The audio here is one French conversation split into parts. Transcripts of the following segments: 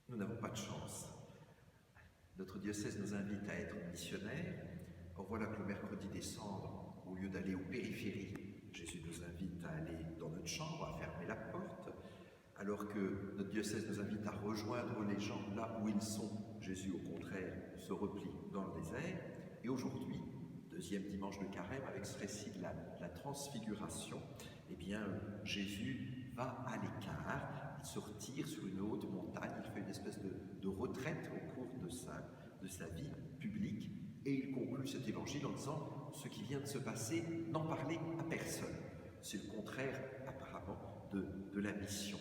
Nous n'avons pas de chance. Notre diocèse nous invite à être missionnaires. Or voilà que le mercredi des Cendres, au lieu d'aller aux périphéries, Jésus nous invite à aller dans notre chambre, à fermer la porte. Alors que notre diocèse nous invite à rejoindre les gens là où ils sont, Jésus au contraire se replie dans le désert. Et aujourd'hui, deuxième dimanche de Carême, avec ce récit de la transfiguration, eh bien Jésus va à l'écart, il se retire sur une haute montagne, il fait une espèce de retraite au cours de sa vie publique, et il conclut cet évangile en disant « Ce qui vient de se passer, n'en parlez à personne ». C'est le contraire apparemment de la mission.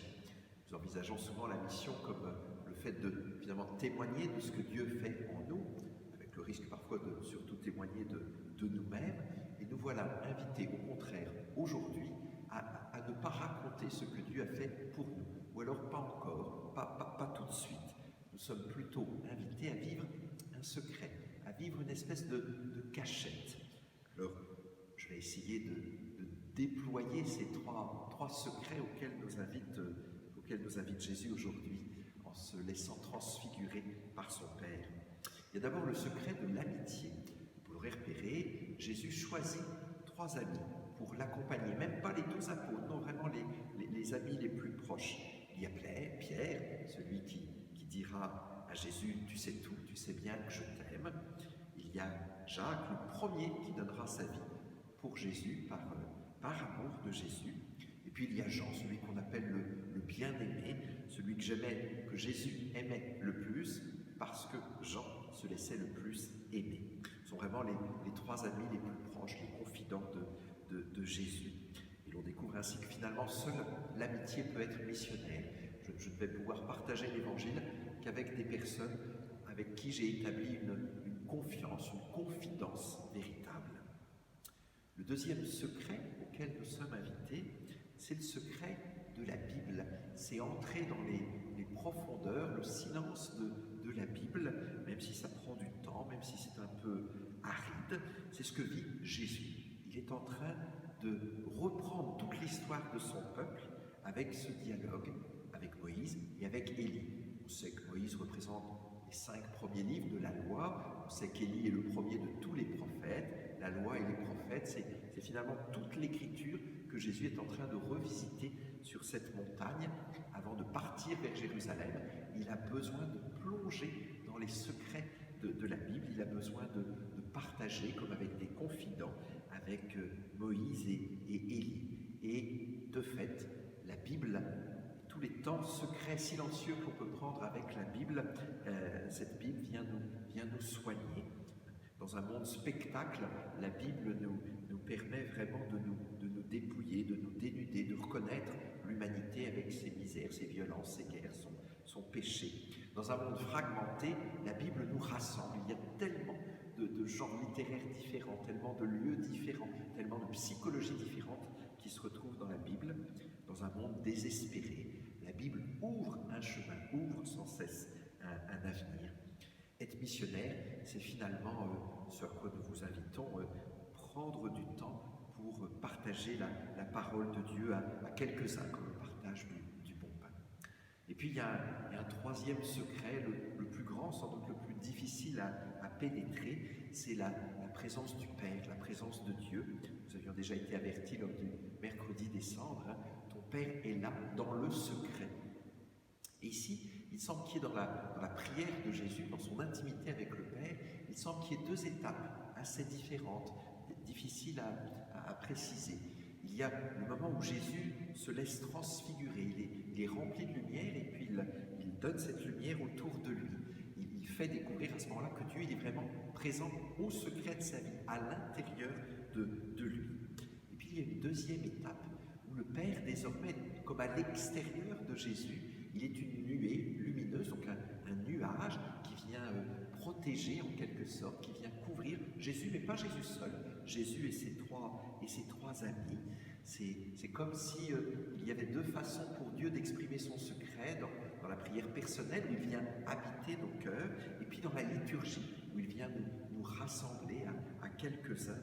Nous envisageons souvent la mission comme le fait de finalement témoigner de ce que Dieu fait en nous, avec le risque parfois de surtout témoigner de nous-mêmes. Et nous voilà invités au contraire aujourd'hui à ne pas raconter ce que Dieu a fait pour nous, ou alors pas encore, pas tout de suite. Nous sommes plutôt invités à vivre un secret, à vivre une espèce de cachette. Alors, je vais essayer de déployer ces trois secrets auxquels nous invite Jésus aujourd'hui, en se laissant transfigurer par son Père. Il y a d'abord le secret de l'amitié. Vous l'aurez repéré, Jésus choisit 3 amis pour l'accompagner, même pas les 12 apôtres, non, vraiment les amis les plus proches. Il y a Pierre, celui qui dira à Jésus « Tu sais tout, tu sais bien que je t'aime ». Il y a Jacques, le premier qui donnera sa vie pour Jésus, par amour de Jésus. Et puis il y a Jean, celui qu'on appelle le bien-aimé, celui que Jésus aimait le plus, parce que Jean se laissait le plus aimer. Ce sont vraiment les 3 amis les plus proches, les confidents de Jésus. Et l'on découvre ainsi que finalement, seule l'amitié peut être missionnaire. Je ne vais pouvoir partager l'Évangile qu'avec des personnes avec qui j'ai établi une confiance, une confidence véritable. Le deuxième secret auquel nous sommes invités, c'est le secret de la Bible. C'est entrer dans les profondeurs, le silence de la Bible, même si ça prend du temps, même si c'est un peu aride. C'est ce que vit Jésus. Il est en train de reprendre toute l'histoire de son peuple avec ce dialogue avec Moïse et avec Élie. On sait que Moïse représente les 5 premiers livres de la loi, on sait qu'Élie est le premier de tous les prophètes. La loi et les prophètes, c'est finalement toute l'écriture que Jésus est en train de revisiter sur cette montagne avant de partir vers Jérusalem. Il a besoin de plonger dans les secrets de la Bible, il a besoin de partager comme avec des confidents avec Moïse et Élie. Et de fait, la Bible, tous les temps secrets, silencieux qu'on peut prendre avec la Bible, cette Bible vient nous soigner. Dans un monde spectacle, la Bible nous permet vraiment de nous dépouiller, de nous dénuder, de reconnaître l'humanité avec ses misères, ses violences, ses guerres, son péché. Dans un monde fragmenté, la Bible nous rassemble. Il y a tellement de genres littéraires différents, tellement de lieux différents, tellement de psychologies différentes qui se retrouvent dans la Bible. Dans un monde désespéré, la Bible ouvre un chemin, ouvre sans cesse un avenir. Être missionnaire, c'est finalement ce à quoi nous vous invitons, prendre du temps pour partager la parole de Dieu à quelques-uns, comme le partage du bon pain. Et puis il y a un troisième secret, le plus grand, sans doute le plus difficile à pénétrer, c'est la présence du Père, la présence de Dieu. Nous avions déjà été avertis lors du mercredi des Cendres, hein, ton Père est là, dans le secret. Et ici, il semble qu'il y ait dans la prière de Jésus, dans son intimité avec le Père, il semble qu'il y ait 2 étapes assez différentes, difficiles à préciser. Il y a le moment où Jésus se laisse transfigurer, il est rempli de lumière et puis il donne cette lumière autour de lui. Il fait découvrir à ce moment-là que Dieu il est vraiment présent au secret de sa vie, à l'intérieur de lui. Et puis il y a une deuxième étape où le Père, désormais, comme à l'extérieur de Jésus, il est une nuée lumineuse, donc un nuage qui vient protéger en quelque sorte, qui vient couvrir Jésus, mais pas Jésus seul, Jésus et ses trois amis. C'est comme si il y avait 2 façons pour Dieu d'exprimer son secret, dans la prière personnelle où il vient habiter nos cœurs, et puis dans la liturgie où il vient nous rassembler à quelques-uns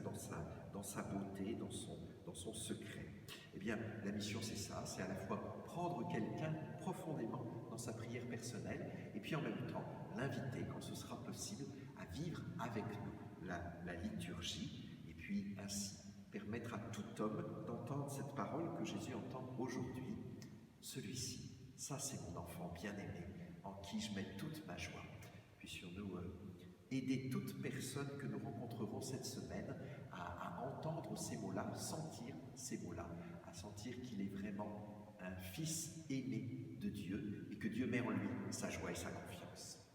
dans sa beauté, dans dans son secret. Eh bien, la mission, c'est ça, c'est à la fois prendre quelqu'un profondément dans sa prière personnelle, et puis en même temps, l'inviter, quand ce sera possible, à vivre avec nous la liturgie, et puis ainsi permettre à tout homme d'entendre cette parole que Jésus entend aujourd'hui. Celui-ci, ça c'est mon enfant bien-aimé, en qui je mets toute ma joie. Puissions-nous aider toute personne que nous rencontrerons cette semaine à entendre ces mots-là, sentir ces mots-là, à sentir qu'il est vraiment un fils aimé de Dieu et que Dieu met en lui sa joie et sa confiance.